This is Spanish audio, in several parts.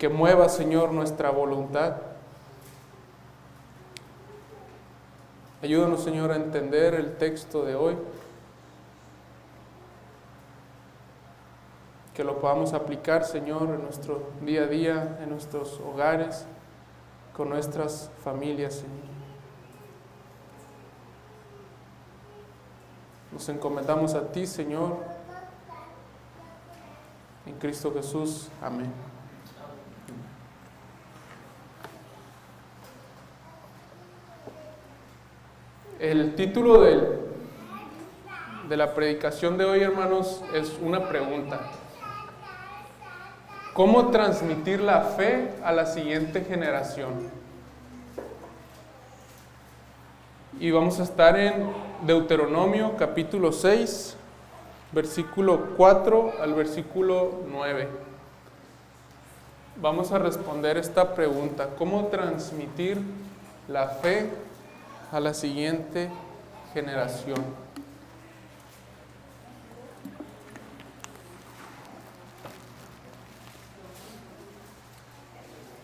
que mueva, Señor, nuestra voluntad. Ayúdanos, Señor, a entender el texto de hoy, que lo podamos aplicar, Señor, en nuestro día a día, en nuestros hogares, con nuestras familias, Señor. Nos encomendamos a ti, Señor, en Cristo Jesús. Amén. El título de la predicación de hoy, hermanos, es una pregunta. ¿Cómo transmitir la fe a la siguiente generación? Y vamos a estar en Deuteronomio capítulo 6, versículo 4 al versículo 9. Vamos a responder esta pregunta: ¿cómo transmitir la fe a la siguiente generación?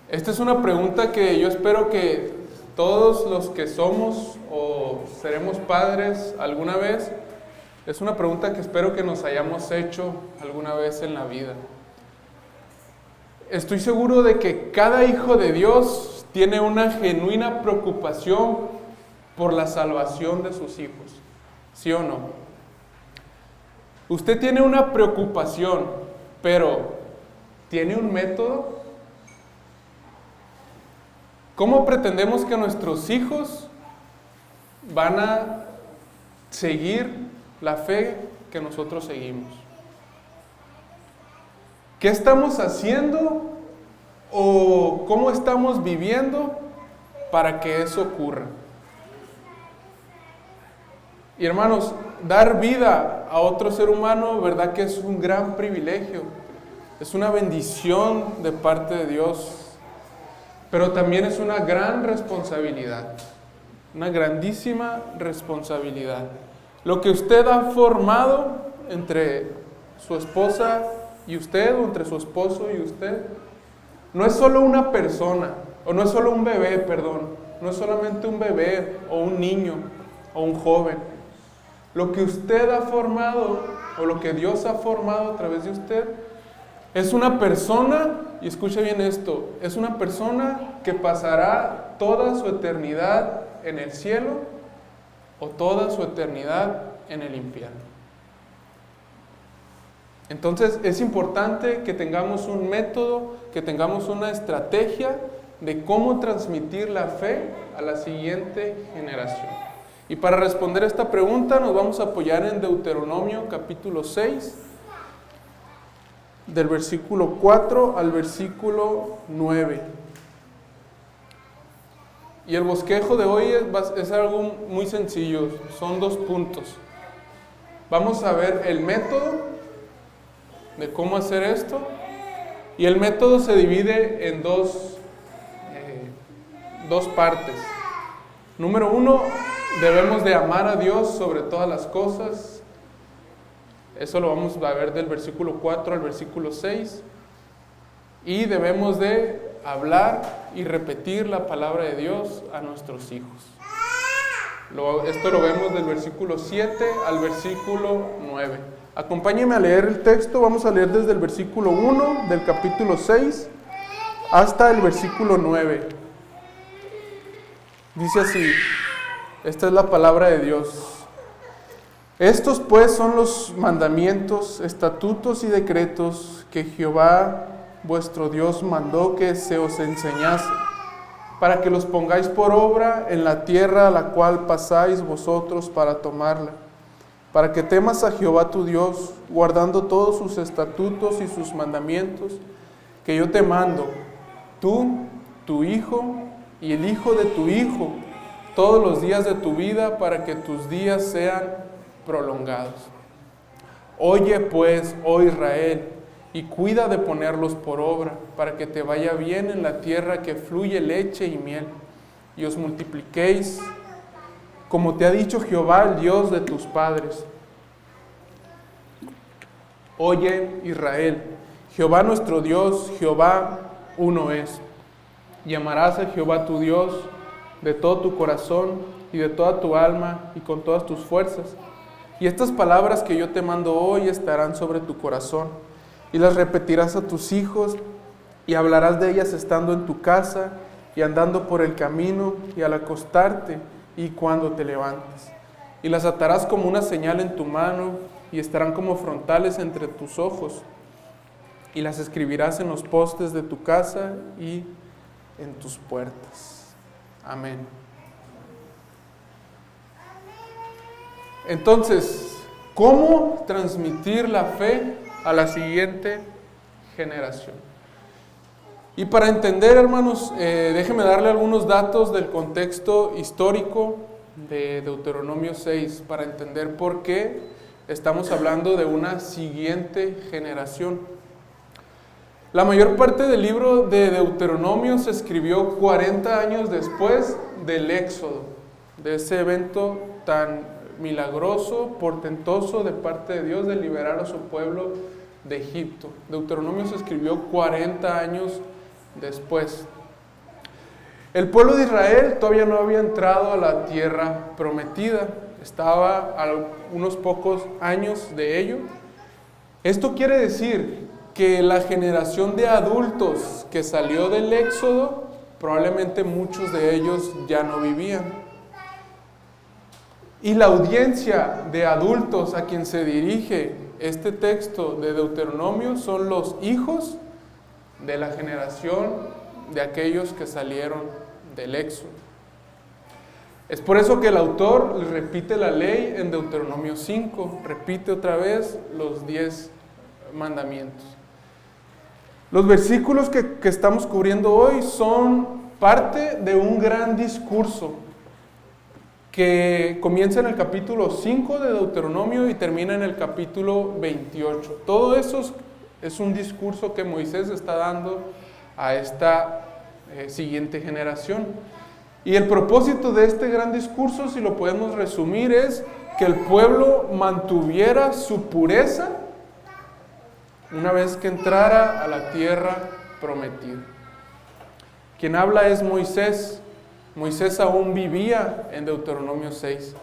Esta es una pregunta que yo espero que todos los que somos o seremos padres alguna vez, es una pregunta que espero que nos hayamos hecho alguna vez en la vida. Estoy seguro de que cada hijo de Dios tiene una genuina preocupación por la salvación de sus hijos, ¿sí o no? Usted tiene una preocupación, pero ¿tiene un método? ¿Cómo pretendemos que nuestros hijos van a seguir la fe que nosotros seguimos? ¿Qué estamos haciendo o cómo estamos viviendo para que eso ocurra? Y hermanos, dar vida a otro ser humano, ¿verdad que es un gran privilegio? Es una bendición de parte de Dios. Pero también es una gran responsabilidad, una grandísima responsabilidad. Lo que usted ha formado entre su esposa y usted, o entre su esposo y usted, no es solo una persona, o no es solo un bebé, perdón, no es solamente un bebé, o un niño, o un joven. Lo que usted ha formado, o lo que Dios ha formado a través de usted, es una persona, y escuche bien esto, es una persona que pasará toda su eternidad en el cielo o toda su eternidad en el infierno. Entonces es importante que tengamos un método, que tengamos una estrategia de cómo transmitir la fe a la siguiente generación. Y para responder esta pregunta nos vamos a apoyar en Deuteronomio capítulo 6, del versículo 4 al versículo 9. Y el bosquejo de hoy es algo muy sencillo, son 2 puntos. Vamos a ver el método de cómo hacer esto, y el método se divide en dos partes. Número 1, debemos de amar a Dios sobre todas las cosas. Eso lo vamos a ver del versículo 4 al versículo 6. Y debemos de hablar y repetir la palabra de Dios a nuestros hijos. Esto lo vemos del versículo 7 al versículo 9. Acompáñenme a leer el texto. Vamos a leer desde el versículo 1 del capítulo 6 hasta el versículo 9. Dice así, esta es la palabra de Dios. Estos pues son los mandamientos, estatutos y decretos que Jehová vuestro Dios mandó que se os enseñase, para que los pongáis por obra en la tierra a la cual pasáis vosotros para tomarla, para que temas a Jehová tu Dios, guardando todos sus estatutos y sus mandamientos, que yo te mando, tú, tu hijo y el hijo de tu hijo, todos los días de tu vida, para que tus días sean prolongados. Oye pues, oh Israel, y cuida de ponerlos por obra, para que te vaya bien en la tierra que fluye leche y miel, y os multipliquéis, como te ha dicho Jehová, el Dios de tus padres. Oye Israel, Jehová nuestro Dios, Jehová uno es. Y amarás a Jehová tu Dios de todo tu corazón y de toda tu alma y con todas tus fuerzas. Y estas palabras que yo te mando hoy estarán sobre tu corazón, y las repetirás a tus hijos, y hablarás de ellas estando en tu casa, y andando por el camino, y al acostarte, y cuando te levantes. Y las atarás como una señal en tu mano, y estarán como frontales entre tus ojos. Y las escribirás en los postes de tu casa y en tus puertas. Amén. Entonces, ¿cómo transmitir la fe a la siguiente generación? Y para entender, hermanos, déjenme darle algunos datos del contexto histórico de Deuteronomio 6, para entender por qué estamos hablando de una siguiente generación. La mayor parte del libro de Deuteronomio se escribió 40 años después del Éxodo, de ese evento tan milagroso, portentoso de parte de Dios de liberar a su pueblo de Egipto. Deuteronomio se escribió 40 años después. El pueblo de Israel todavía no había entrado a la tierra prometida, estaba a unos pocos años de ello. Esto quiere decir que la generación de adultos que salió del Éxodo, probablemente muchos de ellos ya no vivían. Y la audiencia de adultos a quien se dirige este texto de Deuteronomio son los hijos de la generación de aquellos que salieron del Éxodo. Es por eso que el autor repite la ley en Deuteronomio 5, repite otra vez los 10 mandamientos. Los versículos que estamos cubriendo hoy son parte de un gran discurso que comienza en el capítulo 5 de Deuteronomio y termina en el capítulo 28. Todo eso es un discurso que Moisés está dando a esta siguiente generación. Y el propósito de este gran discurso, si lo podemos resumir, es que el pueblo mantuviera su pureza una vez que entrara a la tierra prometida. Quien habla es Moisés. Moisés aún vivía en Deuteronomio 6.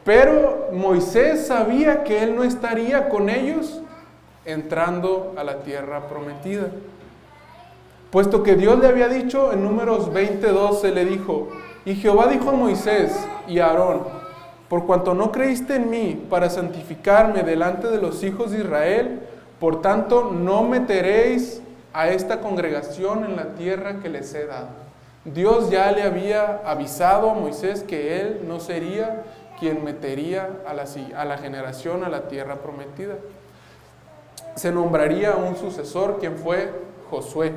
Pero Moisés sabía que él no estaría con ellos entrando a la tierra prometida. Puesto que Dios le había dicho en Números 20:12, le dijo: y Jehová dijo a Moisés y a Aarón: por cuanto no creíste en mí para santificarme delante de los hijos de Israel, por tanto no meteréis a esta congregación en la tierra que les he dado. Dios ya le había avisado a Moisés que él no sería quien metería a la generación a la tierra prometida. Se nombraría un sucesor, quien fue Josué.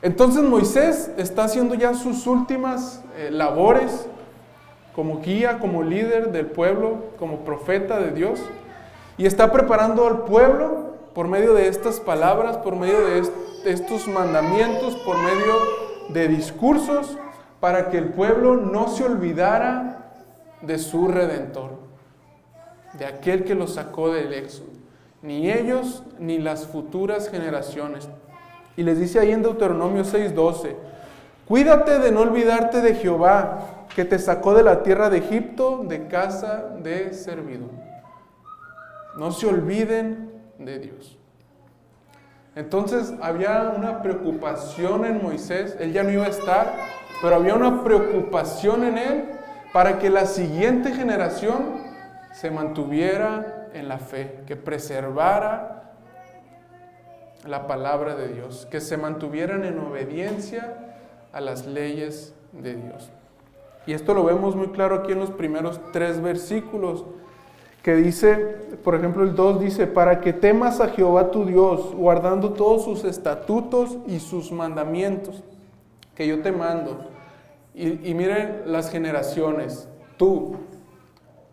Entonces Moisés está haciendo ya sus últimas labores como guía, como líder del pueblo, como profeta de Dios, y está preparando al pueblo por medio de estas palabras, por medio de estos mandamientos, por medio de discursos, para que el pueblo no se olvidara de su Redentor, de aquel que los sacó del Éxodo, ni ellos ni las futuras generaciones. Y les dice ahí en Deuteronomio 6:12: cuídate de no olvidarte de Jehová, que te sacó de la tierra de Egipto, de casa de servidumbre. No se olviden de Dios. Entonces había una preocupación en Moisés. Él ya no iba a estar, pero había una preocupación en él para que la siguiente generación se mantuviera en la fe, que preservara la palabra de Dios, que se mantuvieran en obediencia a las leyes de Dios. Y esto lo vemos muy claro aquí en los primeros 3 versículos, que dice, por ejemplo el 2 dice: para que temas a Jehová tu Dios, guardando todos sus estatutos y sus mandamientos que yo te mando. Y miren las generaciones: tú,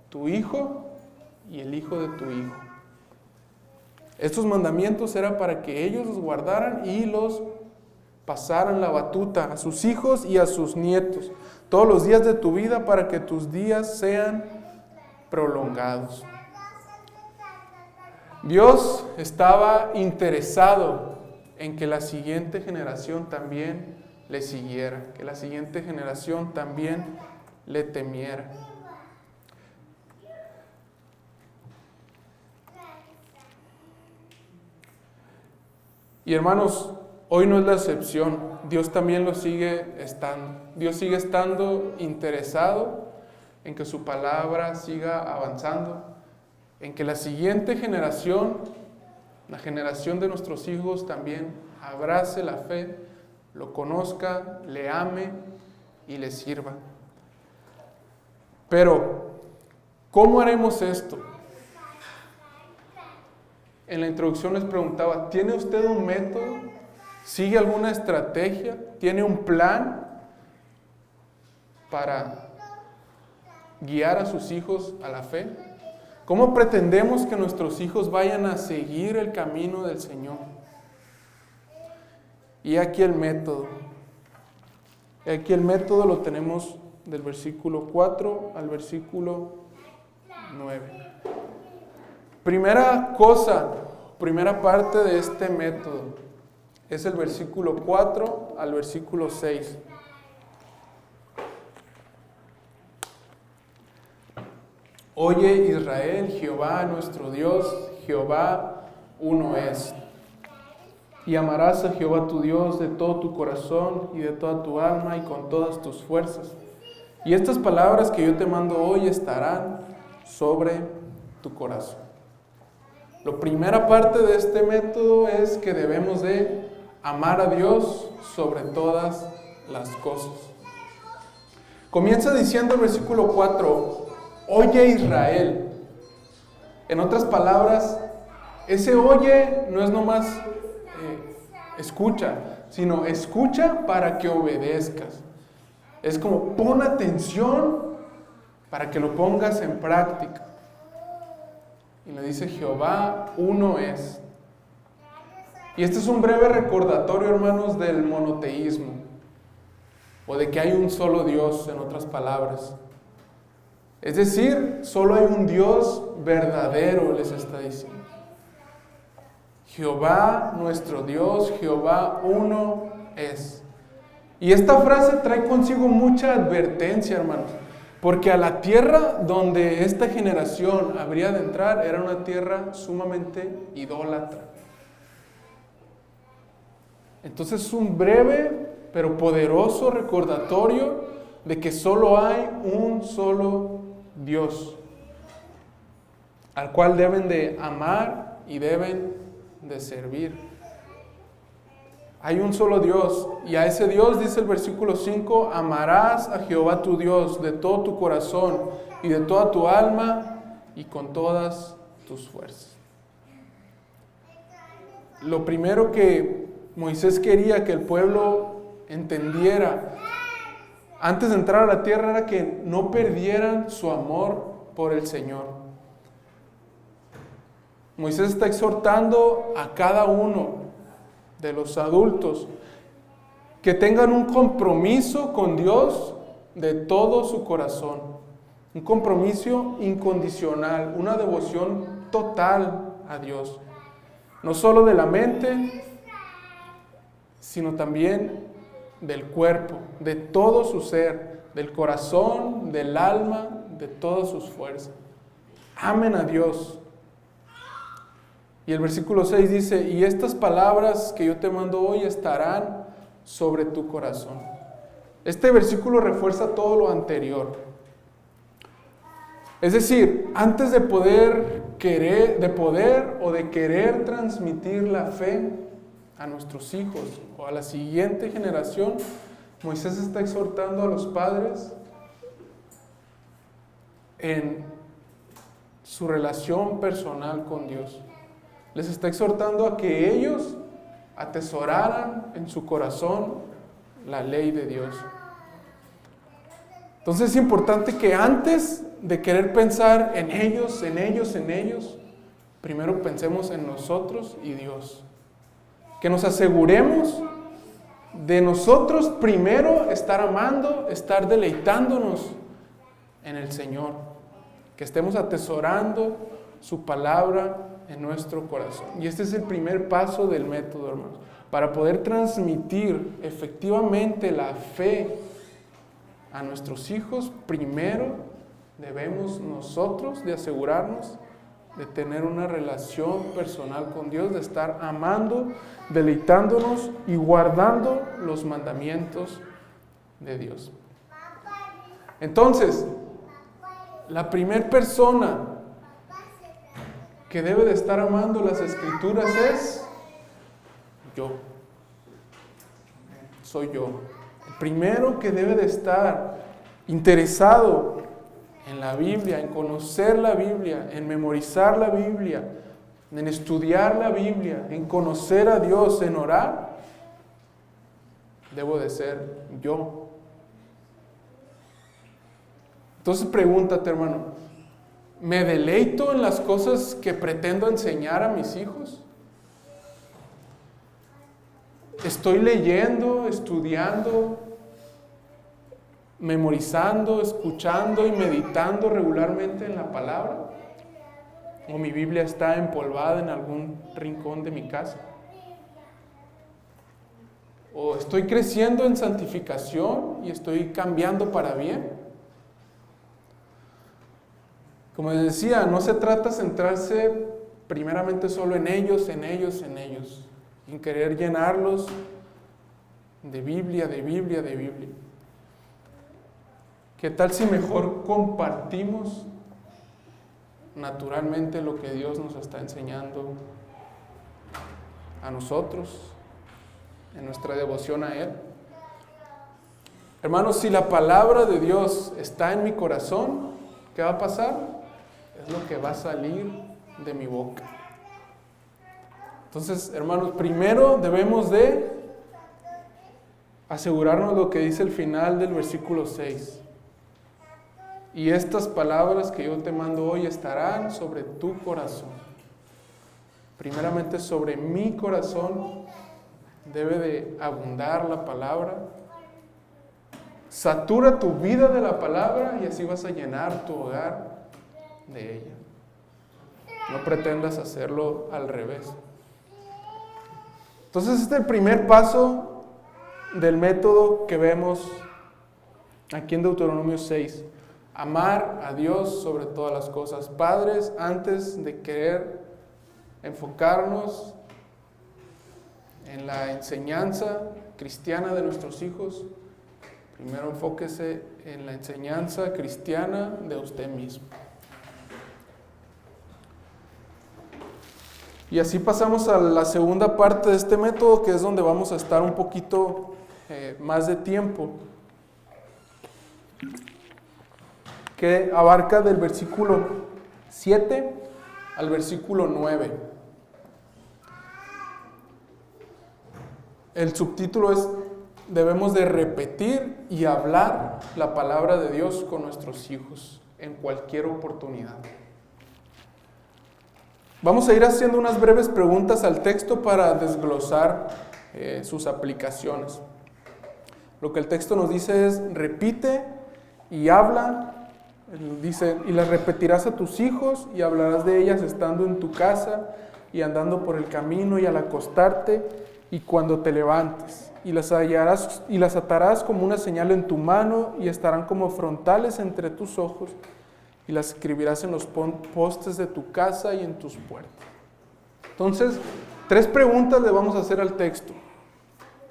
tu hijo y el hijo de tu hijo. Estos mandamientos eran para que ellos los guardaran y los pasaran la batuta a sus hijos y a sus nietos todos los días de tu vida, para que tus días sean prolongados. Dios estaba interesado en que la siguiente generación también le siguiera, que la siguiente generación también le temiera. Y hermanos, hoy no es la excepción. Dios también lo sigue estando. Dios sigue estando interesado en que su palabra siga avanzando, en que la siguiente generación, la generación de nuestros hijos, también abrace la fe, lo conozca, le ame y le sirva. Pero, ¿cómo haremos esto? En la introducción les preguntaba, ¿tiene usted un método? ¿Sigue alguna estrategia? ¿Tiene un plan para guiar a sus hijos a la fe? ¿Cómo pretendemos que nuestros hijos vayan a seguir el camino del Señor? Y aquí el método. Aquí el método lo tenemos del versículo 4 al versículo 9. Primera cosa, primera parte de este método es el versículo 4 al versículo 6. Oye Israel, Jehová nuestro Dios, Jehová uno es. Y amarás a Jehová tu Dios de todo tu corazón y de toda tu alma y con todas tus fuerzas. Y estas palabras que yo te mando hoy estarán sobre tu corazón. La primera parte de este método es que debemos de amar a Dios sobre todas las cosas. Comienza diciendo el versículo 4, oye Israel. En otras palabras, ese oye no es nomás escucha, sino escucha para que obedezcas. Es como pon atención para que lo pongas en práctica. Y le dice Jehová uno es. Y este es un breve recordatorio, hermanos, del monoteísmo, o de que hay un solo Dios, en otras palabras. Es decir, solo hay un Dios verdadero, les está diciendo. Jehová, nuestro Dios, Jehová uno es. Y esta frase trae consigo mucha advertencia, hermanos, porque a la tierra donde esta generación habría de entrar era una tierra sumamente idólatra. Entonces es un breve pero poderoso recordatorio de que solo hay un solo Dios, al cual deben de amar y deben de servir. Hay un solo Dios, y a ese Dios, dice el versículo 5, amarás a Jehová tu Dios de todo tu corazón y de toda tu alma y con todas tus fuerzas. Lo primero que Moisés quería que el pueblo entendiera antes de entrar a la tierra era que no perdieran su amor por el Señor. Moisés está exhortando a cada uno de los adultos que tengan un compromiso con Dios de todo su corazón, un compromiso incondicional, una devoción total a Dios, no solo de la mente, sino también del cuerpo, de todo su ser, del corazón, del alma, de todas sus fuerzas. Amen a Dios. Y el versículo 6 dice, y estas palabras que yo te mando hoy estarán sobre tu corazón. Este versículo refuerza todo lo anterior. Es decir, antes de poder querer transmitir la fe a nuestros hijos o a la siguiente generación, Moisés está exhortando a los padres en su relación personal con Dios. Les está exhortando a que ellos atesoraran en su corazón la ley de Dios. Entonces es importante que antes de querer pensar en ellos, primero pensemos en nosotros y Dios. Que nos aseguremos de nosotros primero estar amando, estar deleitándonos en el Señor. Que estemos atesorando su palabra en nuestro corazón. Y este es el primer paso del método, hermanos. para poder transmitir efectivamente la fe a nuestros hijos, primero debemos nosotros de asegurarnos de tener una relación personal con Dios, de estar amando, deleitándonos y guardando los mandamientos de Dios. Entonces, la primera persona que debe de estar amando las Escrituras es yo. Soy yo. El primero que debe de estar interesado en la Biblia, en conocer la Biblia, en memorizar la Biblia, en estudiar la Biblia, en conocer a Dios, en orar, debo de ser yo. Entonces pregúntate, hermano, ¿me deleito en las cosas que pretendo enseñar a mis hijos? ¿Estoy leyendo, estudiando, memorizando, escuchando y meditando regularmente en la palabra? ¿O mi Biblia está empolvada en algún rincón de mi casa? ¿O estoy creciendo en santificación y estoy cambiando para bien? Como les decía, no se trata de centrarse primeramente solo en ellos, en querer llenarlos de Biblia. ¿Qué tal si mejor compartimos naturalmente lo que Dios nos está enseñando a nosotros en nuestra devoción a Él? Hermanos, si la palabra de Dios está en mi corazón, ¿qué va a pasar? Es lo que va a salir de mi boca. Entonces, hermanos, primero debemos de asegurarnos lo que dice el final del versículo 6. Y estas palabras que yo te mando hoy estarán sobre tu corazón. Primeramente sobre mi corazón debe de abundar la palabra. Satura tu vida de la palabra y así vas a llenar tu hogar de ella. No pretendas hacerlo al revés. Entonces, este es el primer paso del método que vemos aquí en Deuteronomio 6. Amar a Dios sobre todas las cosas. Padres, antes de querer enfocarnos en la enseñanza cristiana de nuestros hijos, primero enfóquese en la enseñanza cristiana de usted mismo. Y así pasamos a la segunda parte de este método, que es donde vamos a estar un poquito más de tiempo, que abarca del versículo 7 al versículo 9. El subtítulo es: debemos de repetir y hablar la palabra de Dios con nuestros hijos en cualquier oportunidad. Vamos a ir haciendo unas breves preguntas al texto para desglosar sus aplicaciones. Lo que el texto nos dice es: repite y habla. Dice: y las repetirás a tus hijos y hablarás de ellas estando en tu casa y andando por el camino y al acostarte y cuando te levantes. Y las atarás como una señal en tu mano y estarán como frontales entre tus ojos. Y las escribirás en los postes de tu casa y en tus puertas. Entonces, 3 preguntas le vamos a hacer al texto.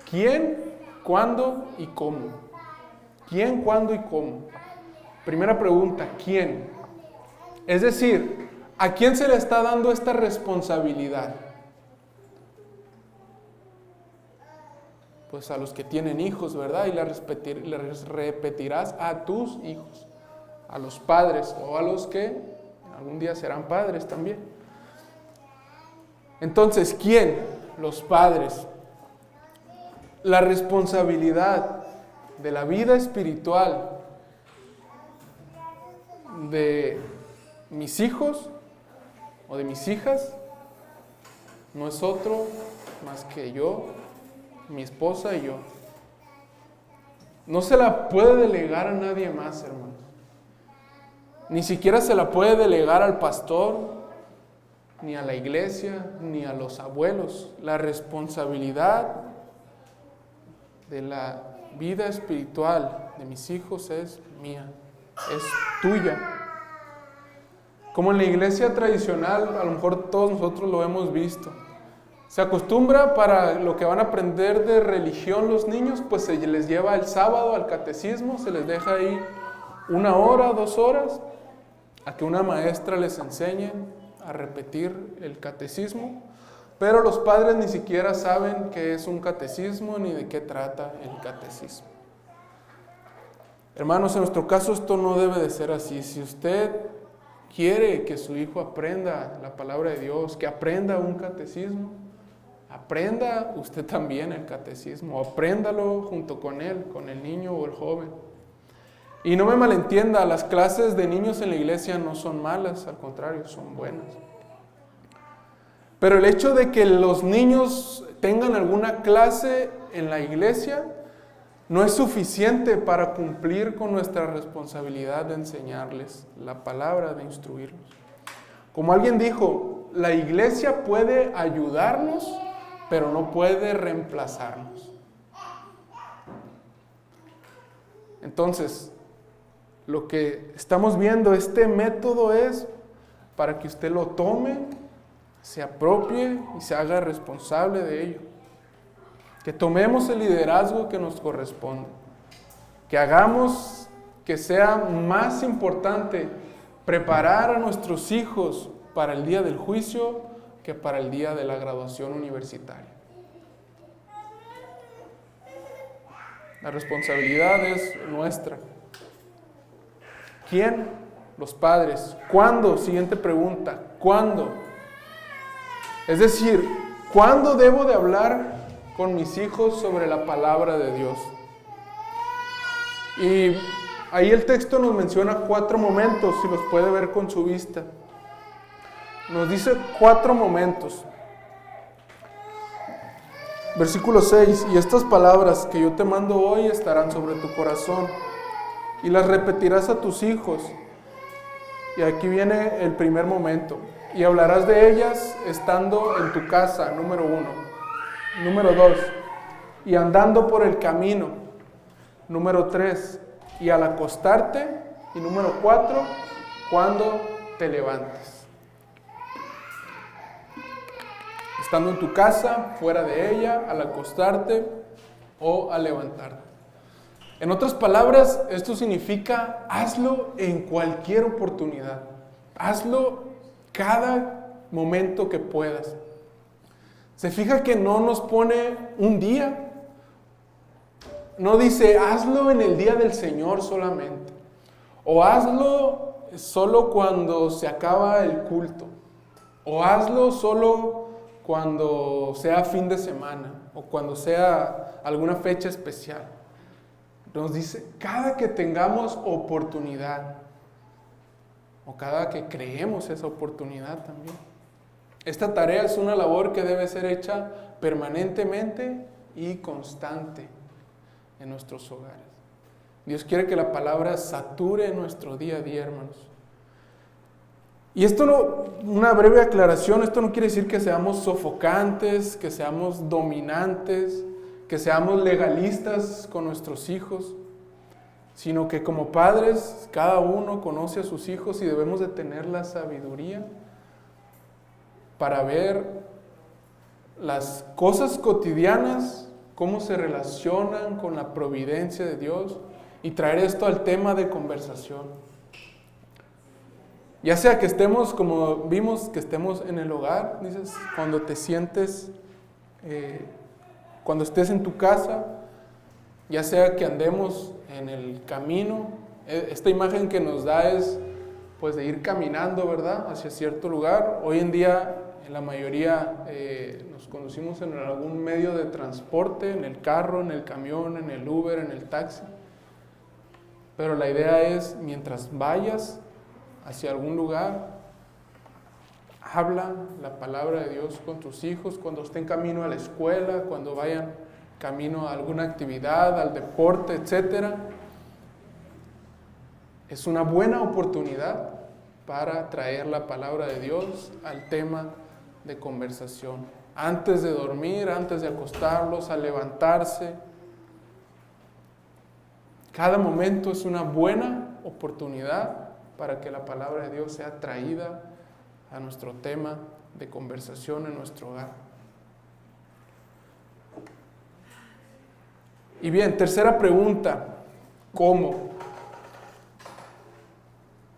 ¿Quién, cuándo y cómo? ¿Quién, cuándo y cómo? Primera pregunta, ¿quién? Es decir, ¿a quién se le está dando esta responsabilidad? Pues a los que tienen hijos, ¿verdad? Y las repetirás a tus hijos. A los padres o a los que algún día serán padres también. Entonces, ¿quién? Los padres. La responsabilidad de la vida espiritual de mis hijos o de mis hijas no es otro más que yo, mi esposa y yo. No se la puede delegar a nadie más, hermanos. Ni siquiera se la puede delegar al pastor, ni a la iglesia, ni a los abuelos. La responsabilidad de la vida espiritual de mis hijos es mía, es tuya. Como en la iglesia tradicional, a lo mejor todos nosotros lo hemos visto. Se acostumbra para lo que van a aprender de religión los niños, pues se les lleva el sábado al catecismo, se les deja ahí 1 hora, 2 horas, a que una maestra les enseñe a repetir el catecismo, pero los padres ni siquiera saben qué es un catecismo ni de qué trata el catecismo. Hermanos, en nuestro caso esto no debe de ser así. Si usted quiere que su hijo aprenda la palabra de Dios, que aprenda un catecismo, aprenda usted también el catecismo, apréndalo junto con él, con el niño o el joven. Y no me malentienda, las clases de niños en la iglesia no son malas, al contrario, son buenas. Pero el hecho de que los niños tengan alguna clase en la iglesia no es suficiente para cumplir con nuestra responsabilidad de enseñarles la palabra, de instruirlos. Como alguien dijo, la iglesia puede ayudarnos, pero no puede reemplazarnos. Entonces, lo que estamos viendo, este método es para que usted lo tome, se apropie y se haga responsable de ello. Que tomemos el liderazgo que nos corresponde. Que hagamos que sea más importante preparar a nuestros hijos para el día del juicio que para el día de la graduación universitaria. La responsabilidad es nuestra. ¿Quién? Los padres. ¿Cuándo? Siguiente pregunta. ¿Cuándo? Es decir, ¿cuándo debo de hablar con mis hijos sobre la palabra de Dios? Y ahí el texto nos menciona 4 momentos, si los puede ver con su vista. Nos dice 4 momentos. Versículo 6, y estas palabras que yo te mando hoy estarán sobre tu corazón, y las repetirás a tus hijos. Y aquí viene el primer momento. Y hablarás de ellas estando en tu casa, número 1. Número 2, y andando por el camino. Número 3, y al acostarte. Y número 4, cuando te levantes. Estando en tu casa, fuera de ella, al acostarte o al levantarte. En otras palabras, esto significa hazlo en cualquier oportunidad. Hazlo cada momento que puedas. Se fija que no nos pone un día. No dice hazlo en el día del Señor solamente. O hazlo solo cuando se acaba el culto. O hazlo solo cuando sea fin de semana o cuando sea alguna fecha especial. Nos dice, cada que tengamos oportunidad o cada que creemos esa oportunidad también. Esta tarea es una labor que debe ser hecha permanentemente y constante en nuestros hogares. Dios quiere que la palabra sature nuestro día a día, hermanos. Y esto no, una breve aclaración, esto no quiere decir que seamos sofocantes, que seamos dominantes, que seamos legalistas con nuestros hijos, sino que como padres cada uno conoce a sus hijos y debemos de tener la sabiduría para ver las cosas cotidianas, cómo se relacionan con la providencia de Dios y traer esto al tema de conversación. Ya sea que estemos, como vimos, que estemos en el hogar, dices, cuando te sientes, cuando estés en tu casa, ya sea que andemos en el camino. Esta imagen que nos da es pues de ir caminando, ¿verdad?, hacia cierto lugar. Hoy en día, en la mayoría, nos conducimos en algún medio de transporte, en el carro, en el camión, en el Uber, en el taxi. Pero la idea es, mientras vayas hacia algún lugar, habla la palabra de Dios con tus hijos, cuando estén camino a la escuela, cuando vayan camino a alguna actividad, al deporte, etc. Es una buena oportunidad para traer la palabra de Dios al tema de conversación. Antes de dormir, antes de acostarlos, al levantarse. Cada momento es una buena oportunidad para que la palabra de Dios sea traída a nuestro tema de conversación en nuestro hogar. Y bien, tercera pregunta, ¿cómo?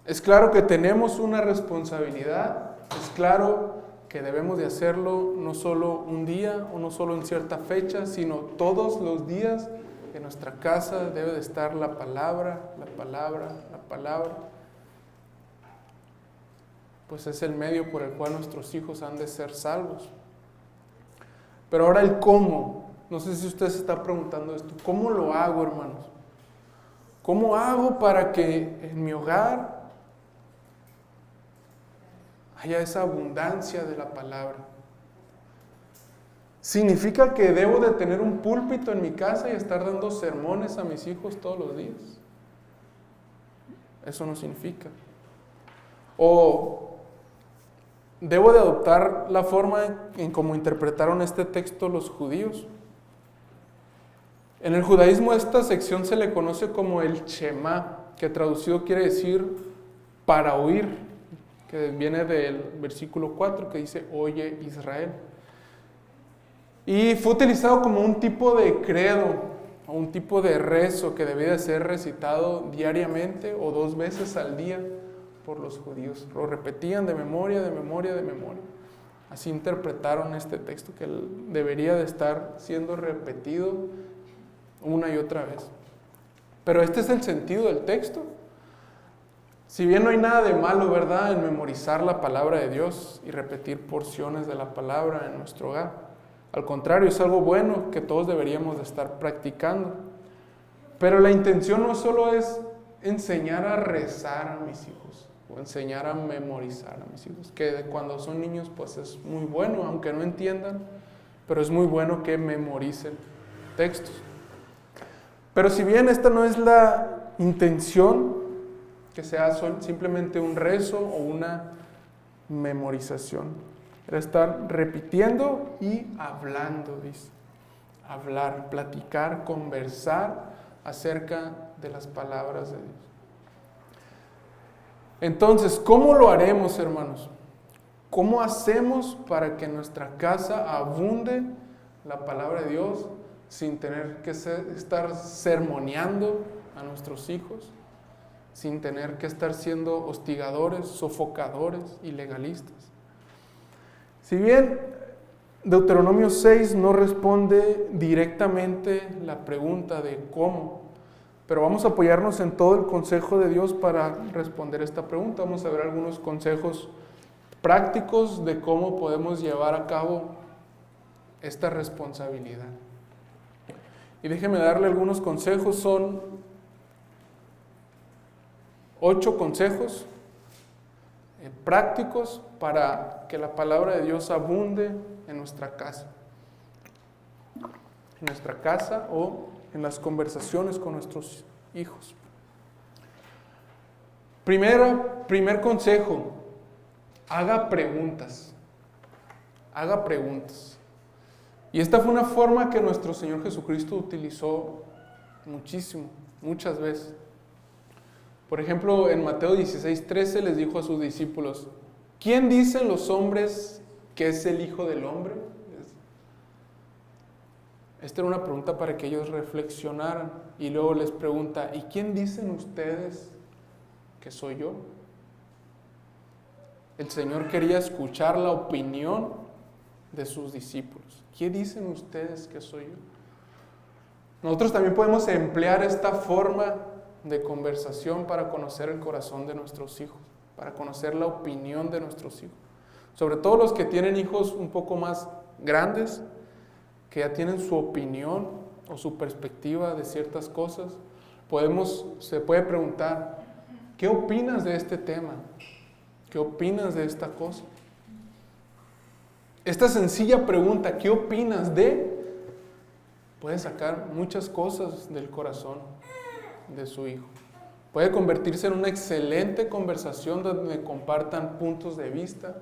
Es claro que tenemos una responsabilidad, es claro que debemos de hacerlo no solo un día o no solo en cierta fecha, sino todos los días. En nuestra casa debe de estar la palabra, la palabra, la palabra. Pues es el medio por el cual nuestros hijos han de ser salvos. Pero ahora el cómo. No sé si usted se está preguntando esto. ¿Cómo lo hago, hermanos? ¿Cómo hago para que en mi hogar haya esa abundancia de la palabra? ¿Significa que debo de tener un púlpito en mi casa y estar dando sermones a mis hijos todos los días? Eso no significa. ¿O debo de adoptar la forma en cómo interpretaron este texto los judíos? En el judaísmo esta sección se le conoce como el Shema, que traducido quiere decir para oír, que viene del versículo 4 que dice, oye Israel. Y fue utilizado como un tipo de credo, o un tipo de rezo que debía de ser recitado diariamente o 2 veces al día por los judíos. Lo repetían de memoria, de memoria, de memoria. Así interpretaron este texto, que debería de estar siendo repetido una y otra vez. Pero este es el sentido del texto. Si bien no hay nada de malo, ¿verdad?, en memorizar la palabra de Dios y repetir porciones de la palabra en nuestro hogar. Al contrario, es algo bueno que todos deberíamos de estar practicando. Pero la intención no solo es enseñar a rezar a mis hijos o enseñar a memorizar a mis hijos, que cuando son niños pues es muy bueno, aunque no entiendan, pero es muy bueno que memoricen textos. Pero si bien esta no es la intención, que sea simplemente un rezo o una memorización. Era estar repitiendo y hablando, dice. Hablar, platicar, conversar acerca de las palabras de Dios. Entonces, ¿cómo lo haremos, hermanos? ¿Cómo hacemos para que en nuestra casa abunde la palabra de Dios sin tener que estar sermoneando a nuestros hijos? Sin tener que estar siendo hostigadores, sofocadores y legalistas. Si bien Deuteronomio 6 no responde directamente la pregunta de cómo, pero vamos a apoyarnos en todo el consejo de Dios para responder esta pregunta. Vamos a ver algunos consejos prácticos de cómo podemos llevar a cabo esta responsabilidad. Y déjeme darle algunos consejos, son 8 consejos prácticos para que la palabra de Dios abunde en nuestra casa. En nuestra casa o en las conversaciones con nuestros hijos. Primer consejo, haga preguntas. Haga preguntas. Y esta fue una forma que nuestro Señor Jesucristo utilizó muchísimo, muchas veces. Por ejemplo, en Mateo 16:13 les dijo a sus discípulos, ¿quién dicen los hombres que es el Hijo del Hombre? Esta era una pregunta para que ellos reflexionaran. Y luego les pregunta, ¿y quién dicen ustedes que soy yo? El Señor quería escuchar la opinión de sus discípulos. ¿Qué dicen ustedes que soy yo? Nosotros también podemos emplear esta forma de conversación para conocer el corazón de nuestros hijos, para conocer la opinión de nuestros hijos. Sobre todo los que tienen hijos un poco más grandes, que ya tienen su opinión o su perspectiva de ciertas cosas, se puede preguntar, ¿qué opinas de este tema? ¿Qué opinas de esta cosa? Esta sencilla pregunta, ¿qué opinas de? Puede sacar muchas cosas del corazón de su hijo. Puede convertirse en una excelente conversación donde compartan puntos de vista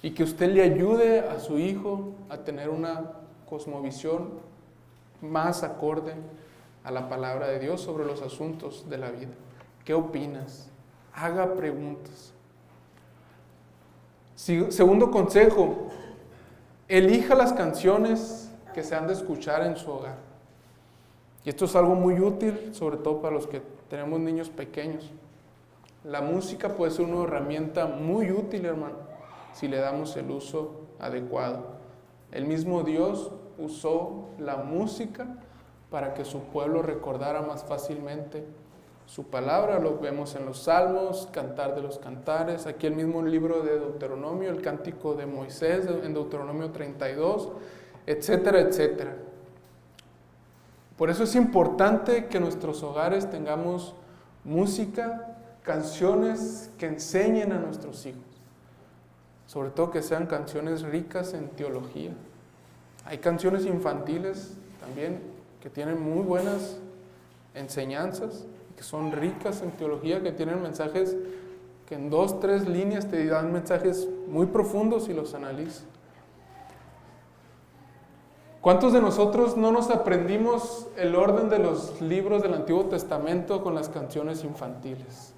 y que usted le ayude a su hijo a tener una cosmovisión más acorde a la palabra de Dios sobre los asuntos de la vida. ¿Qué opinas? Haga preguntas. Segundo consejo, elija las canciones que se han de escuchar en su hogar. Y esto es algo muy útil, sobre todo para los que tenemos niños pequeños. La música puede ser una herramienta muy útil, hermano, si le damos el uso adecuado. El mismo Dios usó la música para que su pueblo recordara más fácilmente su palabra. Lo vemos en los Salmos, Cantar de los Cantares, aquí el mismo libro de Deuteronomio, el Cántico de Moisés en Deuteronomio 32, etcétera, etcétera. Por eso es importante que en nuestros hogares tengamos música, canciones que enseñen a nuestros hijos. Sobre todo que sean canciones ricas en teología. Hay canciones infantiles también que tienen muy buenas enseñanzas, que son ricas en teología, que tienen mensajes que en 2, 3 líneas te dan mensajes muy profundos si los analizas. ¿Cuántos de nosotros no nos aprendimos el orden de los libros del Antiguo Testamento con las canciones infantiles?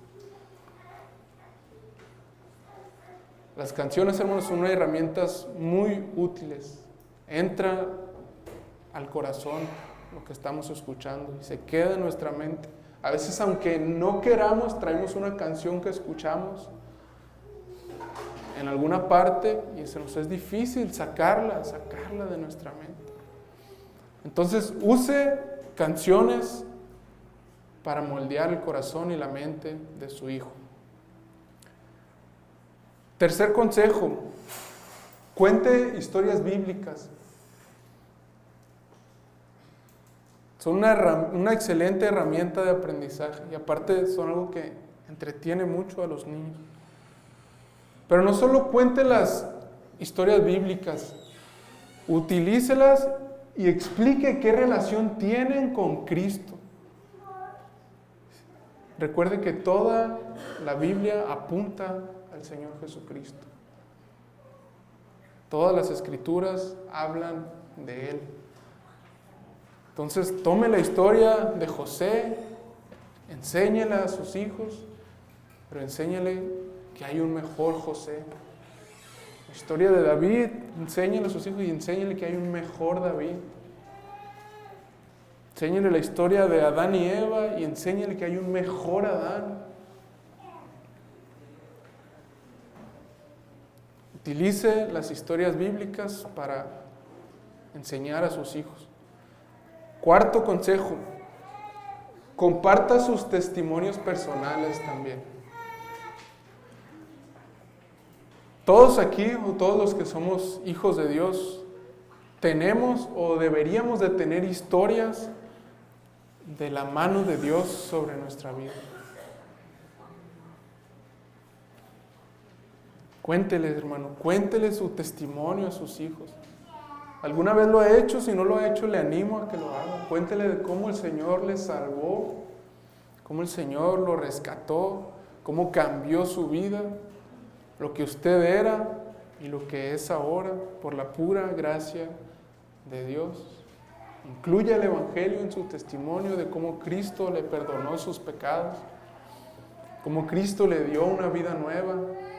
Las canciones, hermanos, son unas herramientas muy útiles. Entra al corazón lo que estamos escuchando y se queda en nuestra mente. A veces, aunque no queramos, traemos una canción que escuchamos en alguna parte y se nos es difícil sacarla de nuestra mente. Entonces, use canciones para moldear el corazón y la mente de su hijo. Tercer consejo, cuente historias bíblicas. Son una excelente herramienta de aprendizaje y aparte son algo que entretiene mucho a los niños. Pero no solo cuente las historias bíblicas, utilícelas y explique qué relación tienen con Cristo. Recuerde que toda la Biblia apunta al Señor Jesucristo. Todas las escrituras hablan de Él. Entonces, tome la historia de José, enséñela a sus hijos, pero enséñale que hay un mejor José. La historia de David, enséñale a sus hijos y enséñale que hay un mejor David. Enséñale la historia de Adán y Eva y enséñale que hay un mejor Adán. Utilice las historias bíblicas para enseñar a sus hijos. Cuarto consejo, comparta sus testimonios personales también. Todos aquí, o todos los que somos hijos de Dios, tenemos o deberíamos de tener historias de la mano de Dios sobre nuestra vida. Cuéntele, hermano, cuéntele su testimonio a sus hijos. ¿Alguna vez lo ha hecho? Si no lo ha hecho, le animo a que lo haga. Cuéntele de cómo el Señor le salvó, cómo el Señor lo rescató, cómo cambió su vida, lo que usted era y lo que es ahora, por la pura gracia de Dios. Incluya el Evangelio en su testimonio de cómo Cristo le perdonó sus pecados, cómo Cristo le dio una vida nueva,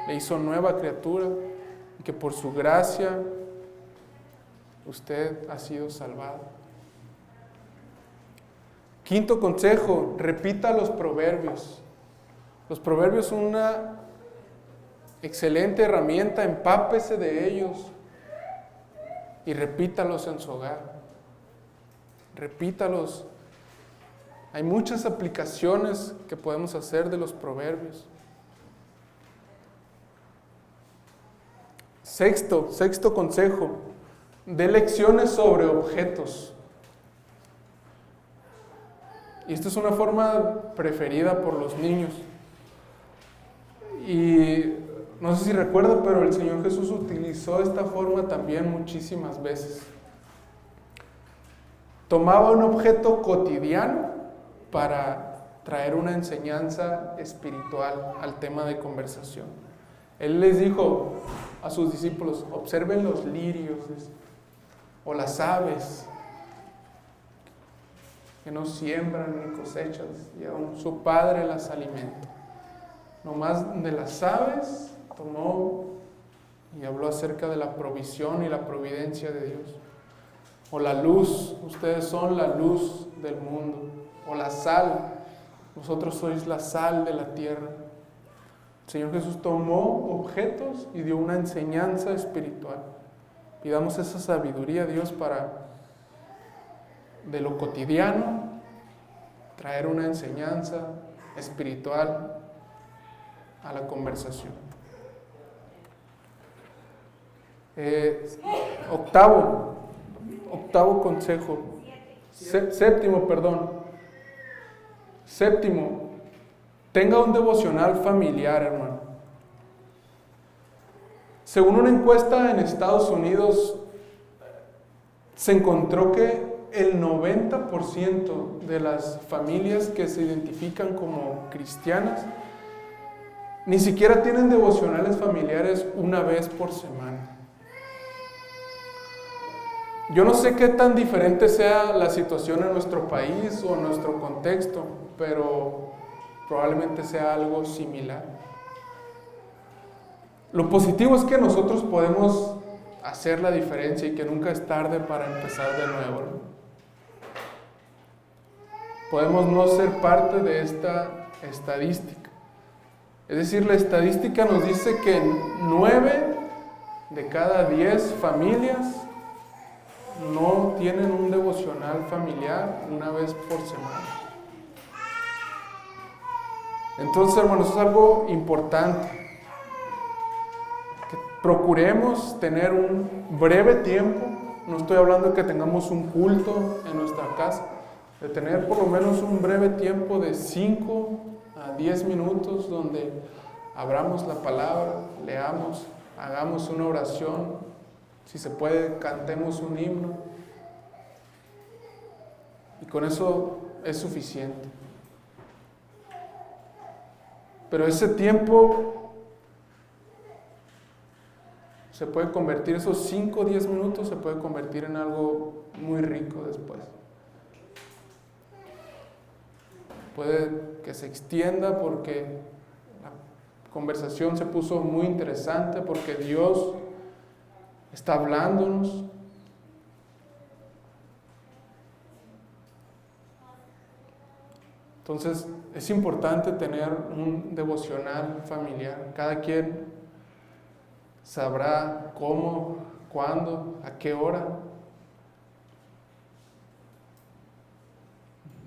le hizo nueva criatura, y que por su gracia usted ha sido salvado. Quinto consejo, repita los proverbios. Los proverbios son una excelente herramienta, empápese de ellos y repítalos en su hogar. Repítalos. Hay muchas aplicaciones que podemos hacer de los proverbios. Sexto consejo, dé lecciones sobre objetos. Y esta es una forma preferida por los niños. Y no sé si recuerda, pero el Señor Jesús utilizó esta forma también muchísimas veces. Tomaba un objeto cotidiano para traer una enseñanza espiritual al tema de conversación. Él les dijo a sus discípulos, observen los lirios o las aves que no siembran ni cosechan, y aún su Padre las alimenta. Nomás de las aves tomó y habló acerca de la provisión y la providencia de Dios. O la luz, ustedes son la luz del mundo. O la sal, vosotros sois la sal de la tierra. El Señor Jesús tomó objetos y dio una enseñanza espiritual. Pidamos esa sabiduría a Dios para, de lo cotidiano, traer una enseñanza espiritual a la conversación. Octavo consejo. Séptimo, tenga un devocional familiar, hermano. Según una encuesta en Estados Unidos, se encontró que el 90% de las familias que se identifican como cristianas ni siquiera tienen devocionales familiares una vez por semana. Yo no sé qué tan diferente sea la situación en nuestro país o en nuestro contexto, pero probablemente sea algo similar. Lo positivo es que nosotros podemos hacer la diferencia y que nunca es tarde para empezar de nuevo, ¿no? Podemos no ser parte de esta estadística. Es decir, la estadística nos dice que 9 de cada 10 familias no tienen un devocional familiar una vez por semana. Entonces, hermanos, es algo importante. Que procuremos tener un breve tiempo. No estoy hablando de que tengamos un culto en nuestra casa, de tener por lo menos un breve tiempo de 5 a 10 minutos donde abramos la palabra, leamos, hagamos una oración, si se puede, cantemos un himno, y con eso es suficiente. Pero ese tiempo se puede convertir, esos 5 o 10 minutos se puede convertir en algo muy rico después. Puede que se extienda porque la conversación se puso muy interesante, porque Dios está hablándonos. Entonces es importante tener un devocional familiar. Cada quien sabrá cómo, cuándo, a qué hora.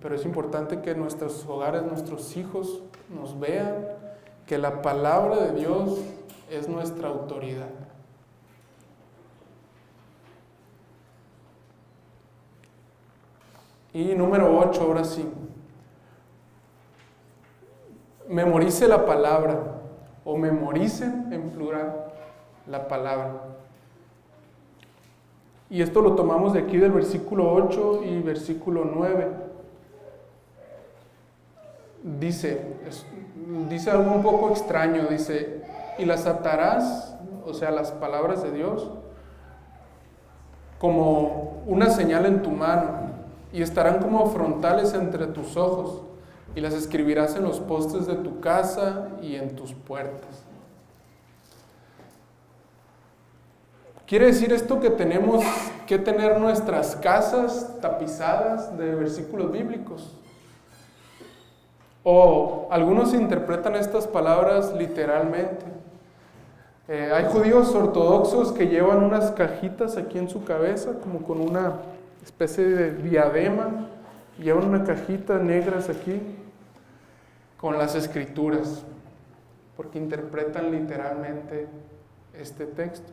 Pero es importante que nuestros hogares, nuestros hijos nos vean que la palabra de Dios es nuestra autoridad. Y número 8, ahora sí. Memorice la palabra, o memoricen en plural la palabra. Y esto lo tomamos de aquí del versículo 8 y versículo 9. Dice algo un poco extraño, dice, y las atarás, o sea, las palabras de Dios, como una señal en tu mano, y estarán como frontales entre tus ojos, y las escribirás en los postes de tu casa y en tus puertas. ¿Quiere decir esto que tenemos que tener nuestras casas tapizadas de versículos bíblicos? O algunos interpretan estas palabras literalmente. Hay judíos ortodoxos que llevan unas cajitas aquí en su cabeza, como con una especie de diadema. Llevan una cajita negras aquí con las escrituras, porque interpretan literalmente este texto.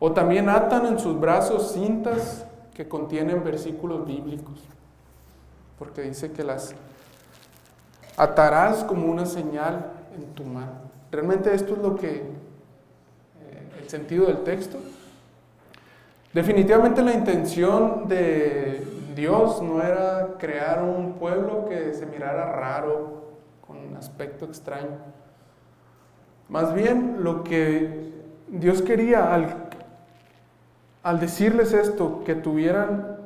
O también atan en sus brazos cintas que contienen versículos bíblicos, porque dice que las atarás como una señal en tu mano. Realmente esto es lo que, el sentido del texto. Definitivamente la intención de Dios no era crear un pueblo que se mirara raro, con aspecto extraño. Más bien lo que Dios quería al decirles esto, que tuvieran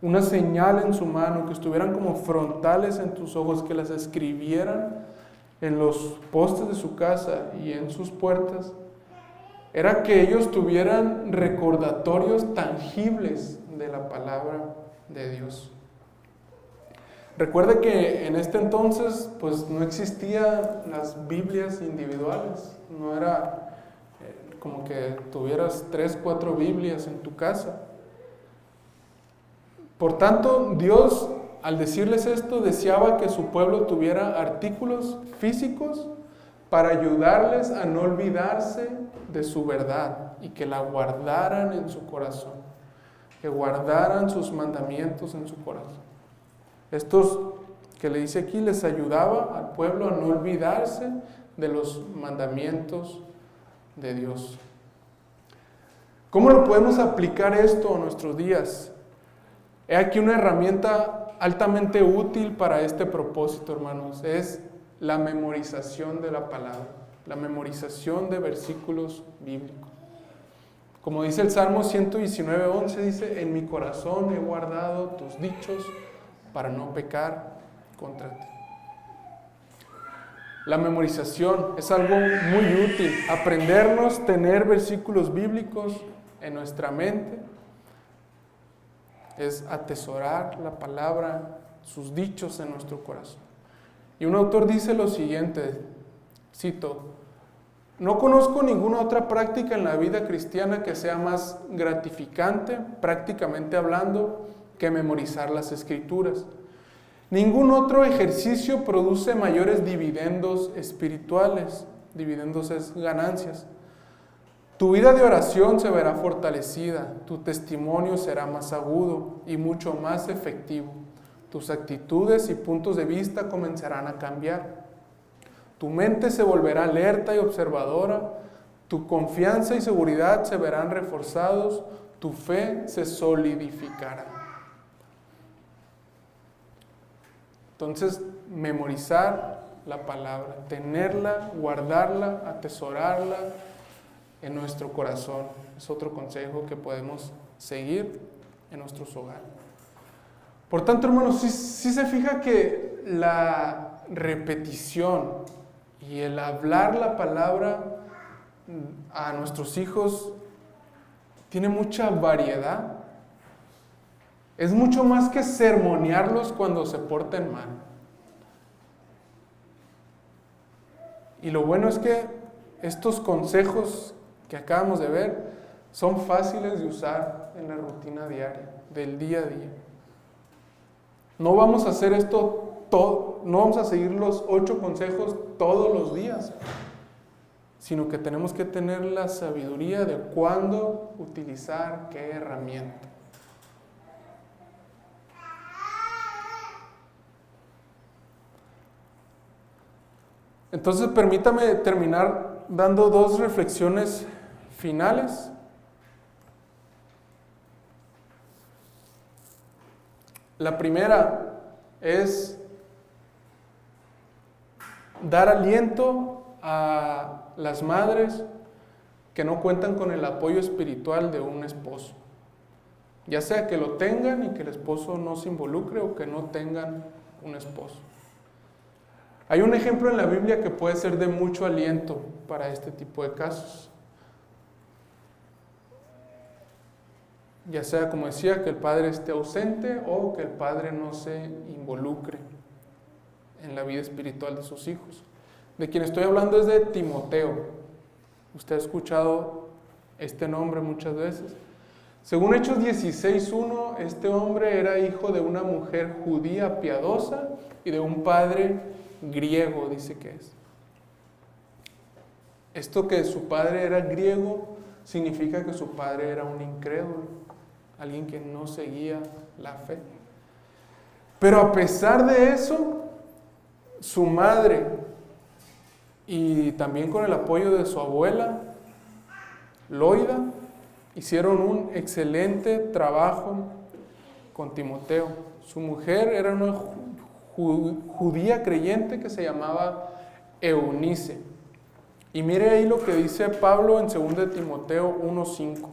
una señal en su mano, que estuvieran como frontales en tus ojos, que las escribieran en los postes de su casa y en sus puertas, era que ellos tuvieran recordatorios tangibles de la palabra de Dios. Recuerde que en este entonces pues no existían las Biblias individuales, no era como que tuvieras 3, 4 Biblias en tu casa. Por tanto, Dios, al decirles esto, deseaba que su pueblo tuviera artículos físicos para ayudarles a no olvidarse de su verdad y que la guardaran en su corazón, que guardaran sus mandamientos en su corazón. Estos que le dice aquí les ayudaba al pueblo a no olvidarse de los mandamientos de Dios. ¿Cómo lo podemos aplicar esto a nuestros días? He aquí una herramienta altamente útil para este propósito, hermanos, es la memorización de la palabra, la memorización de versículos bíblicos. Como dice el Salmo 119:11, dice: en mi corazón he guardado tus dichos para no pecar contra ti. La memorización es algo muy útil, aprendernos, tener versículos bíblicos en nuestra mente, es atesorar la palabra, sus dichos en nuestro corazón. Y un autor dice lo siguiente, cito: no conozco ninguna otra práctica en la vida cristiana que sea más gratificante, prácticamente hablando, que memorizar las Escrituras. Ningún otro ejercicio produce mayores dividendos espirituales. Dividendos es ganancias. Tu vida de oración se verá fortalecida, tu testimonio será más agudo y mucho más efectivo. Tus actitudes y puntos de vista comenzarán a cambiar. Tu mente se volverá alerta y observadora, tu confianza y seguridad se verán reforzados, tu fe se solidificará. Entonces, memorizar la palabra, tenerla, guardarla, atesorarla en nuestro corazón, es otro consejo que podemos seguir en nuestros hogares. Por tanto, hermanos, sí se fija que la repetición y el hablar la palabra a nuestros hijos tiene mucha variedad. Es mucho más que sermonearlos cuando se porten mal. Y lo bueno es que estos consejos que acabamos de ver son fáciles de usar en la rutina diaria, del día a día. No vamos a hacer esto todo, no vamos a seguir los 8 consejos todos los días, sino que tenemos que tener la sabiduría de cuándo utilizar qué herramienta. Entonces, permítame terminar dando 2 reflexiones finales. La primera es dar aliento a las madres que no cuentan con el apoyo espiritual de un esposo. Ya sea que lo tengan y que el esposo no se involucre o que no tengan un esposo. Hay un ejemplo en la Biblia que puede ser de mucho aliento para este tipo de casos. Ya sea, como decía, que el padre esté ausente o que el padre no se involucre en la vida espiritual de sus hijos. De quien estoy hablando es de Timoteo. Usted ha escuchado este nombre muchas veces. Según Hechos 16:1, este hombre era hijo de una mujer judía piadosa y de un padre griego, dice que es. Esto que su padre era griego significa que su padre era un incrédulo, alguien que no seguía la fe. Pero a pesar de eso, su madre y también con el apoyo de su abuela, Loida, hicieron un excelente trabajo con Timoteo. Su mujer era una judía creyente que se llamaba Eunice. Y mire ahí lo que dice Pablo en 2 de Timoteo 1:5.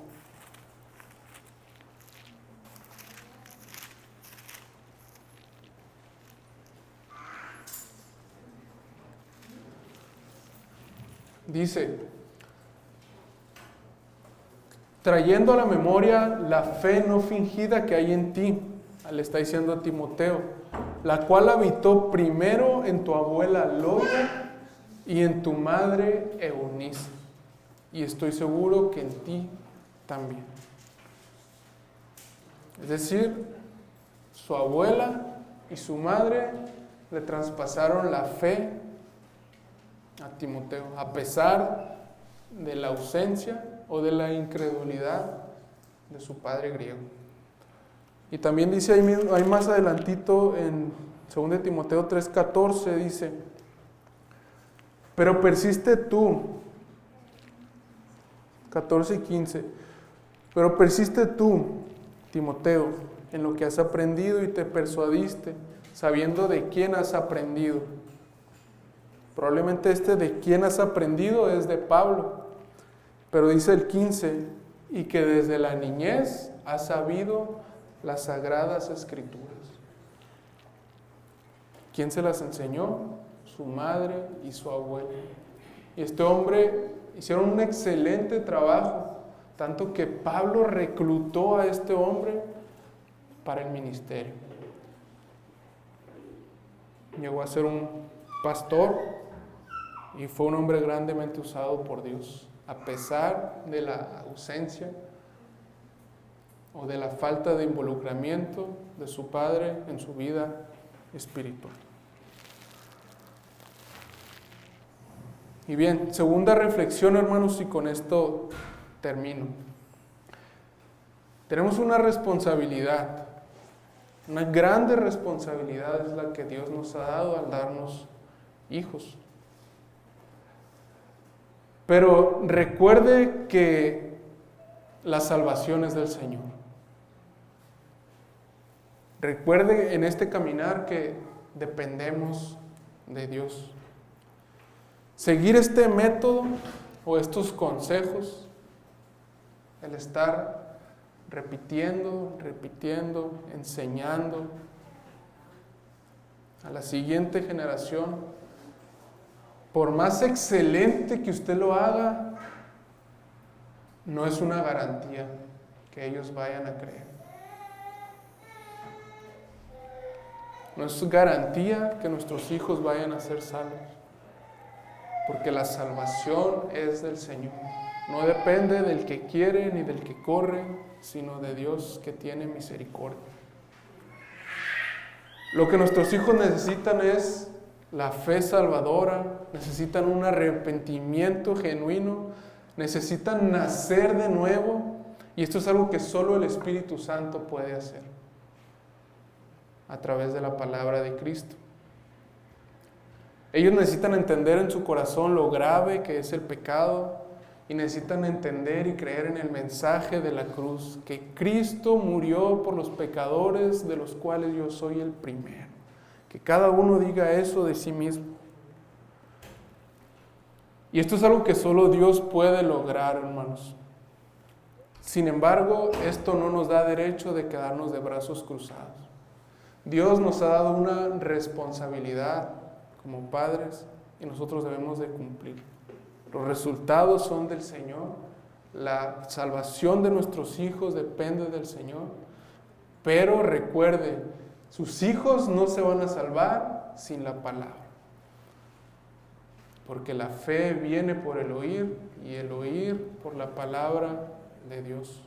Dice, trayendo a la memoria la fe no fingida que hay en ti, le está diciendo a Timoteo, la cual habitó primero en tu abuela Loida y en tu madre Eunice, y estoy seguro que en ti también. Es decir, su abuela y su madre le traspasaron la fe a Timoteo, a pesar de la ausencia o de la incredulidad de su padre griego. Y también dice ahí más adelantito en 2 de Timoteo 3:14, dice, pero persiste tú, 14 y 15, pero persiste tú, Timoteo, en lo que has aprendido y te persuadiste, sabiendo de quién has aprendido. Probablemente de quién has aprendido es de Pablo, pero dice el 15, y que desde la niñez has sabido las sagradas escrituras. ¿Quién se las enseñó? Su madre y su abuela. Y este hombre hicieron un excelente trabajo, tanto que Pablo reclutó a este hombre para el ministerio. Llegó a ser un pastor y fue un hombre grandemente usado por Dios, a pesar de la ausencia o de la falta de involucramiento de su padre en su vida espiritual. Y bien, segunda reflexión, hermanos, y con esto termino. Tenemos una responsabilidad, una grande responsabilidad es la que Dios nos ha dado al darnos hijos. Pero recuerde que la salvación es del Señor. Recuerde en este caminar que dependemos de Dios. Seguir este método o estos consejos, el estar repitiendo, enseñando a la siguiente generación, por más excelente que usted lo haga, no es una garantía que ellos vayan a creer. No es garantía que nuestros hijos vayan a ser salvos, porque la salvación es del Señor. No depende del que quiere ni del que corre, sino de Dios que tiene misericordia. Lo que nuestros hijos necesitan es la fe salvadora, necesitan un arrepentimiento genuino, necesitan nacer de nuevo, y esto es algo que solo el Espíritu Santo puede hacer a través de la palabra de Cristo. Ellos necesitan entender en su corazón lo grave que es el pecado y necesitan entender y creer en el mensaje de la cruz, que Cristo murió por los pecadores de los cuales yo soy el primero. Que cada uno diga eso de sí mismo. Y esto es algo que solo Dios puede lograr, hermanos. Sin embargo, esto no nos da derecho de quedarnos de brazos cruzados. Dios nos ha dado una responsabilidad como padres y nosotros debemos de cumplir. Los resultados son del Señor, la salvación de nuestros hijos depende del Señor, pero recuerde, sus hijos no se van a salvar sin la palabra, porque la fe viene por el oír y el oír por la palabra de Dios.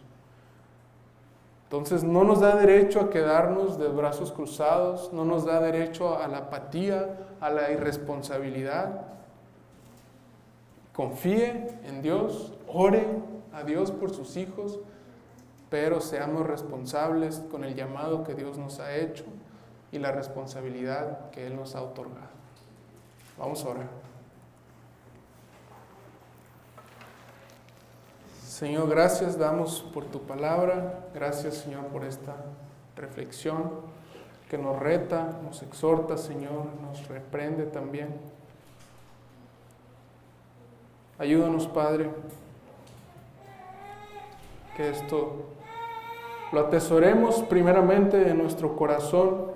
Entonces no nos da derecho a quedarnos de brazos cruzados, no nos da derecho a la apatía, a la irresponsabilidad. Confíe en Dios, ore a Dios por sus hijos, pero seamos responsables con el llamado que Dios nos ha hecho y la responsabilidad que Él nos ha otorgado. Vamos a orar. Señor, gracias damos por tu palabra, gracias Señor por esta reflexión, que nos reta, nos exhorta, Señor, nos reprende también. Ayúdanos, Padre, que esto lo atesoremos primeramente en nuestro corazón.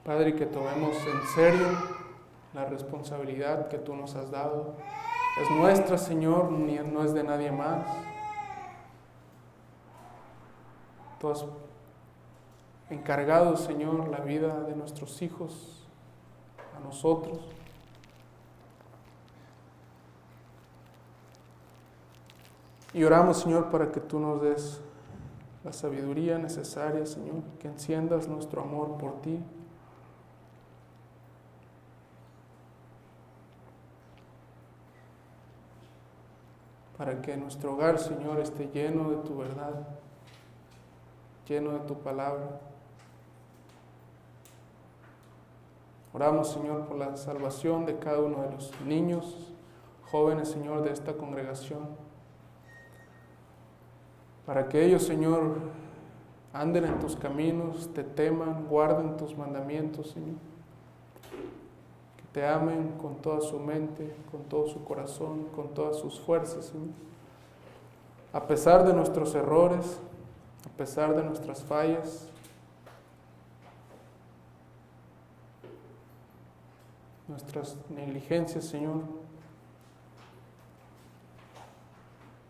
Padre, que tomemos en serio la responsabilidad que tú nos has dado. Es nuestra, Señor, no es de nadie más. Tú has encargado, Señor, la vida de nuestros hijos a nosotros. Y oramos, Señor, para que tú nos des la sabiduría necesaria, Señor, que enciendas nuestro amor por ti. Para que nuestro hogar, Señor, esté lleno de tu verdad, lleno de tu palabra. Oramos, Señor, por la salvación de cada uno de los niños, jóvenes, Señor, de esta congregación. Para que ellos, Señor, anden en tus caminos, te teman, guarden tus mandamientos, Señor. Que te amen con toda su mente, con todo su corazón, con todas sus fuerzas, Señor. A pesar de nuestros errores, a pesar de nuestras fallas, nuestras negligencias, Señor,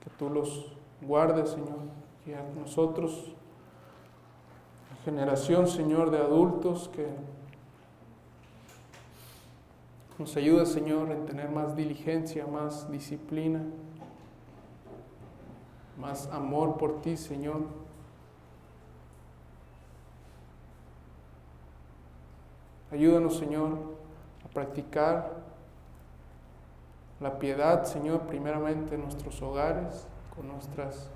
que tú los guardes, Señor, y a nosotros, la generación, Señor, de adultos, que nos ayude, Señor, en tener más diligencia, más disciplina, más amor por ti, Señor. Ayúdanos, Señor, a practicar la piedad, Señor, primeramente en nuestros hogares, con nuestras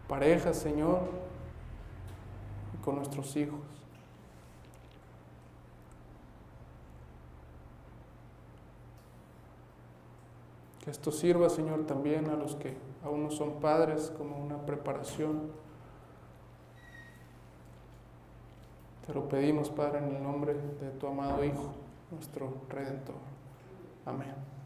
parejas, Señor, y con nuestros hijos. Que esto sirva, Señor, también a los que aún no son padres como una preparación. Te lo pedimos, Padre, en el nombre de tu amado Hijo, nuestro Redentor. Amén.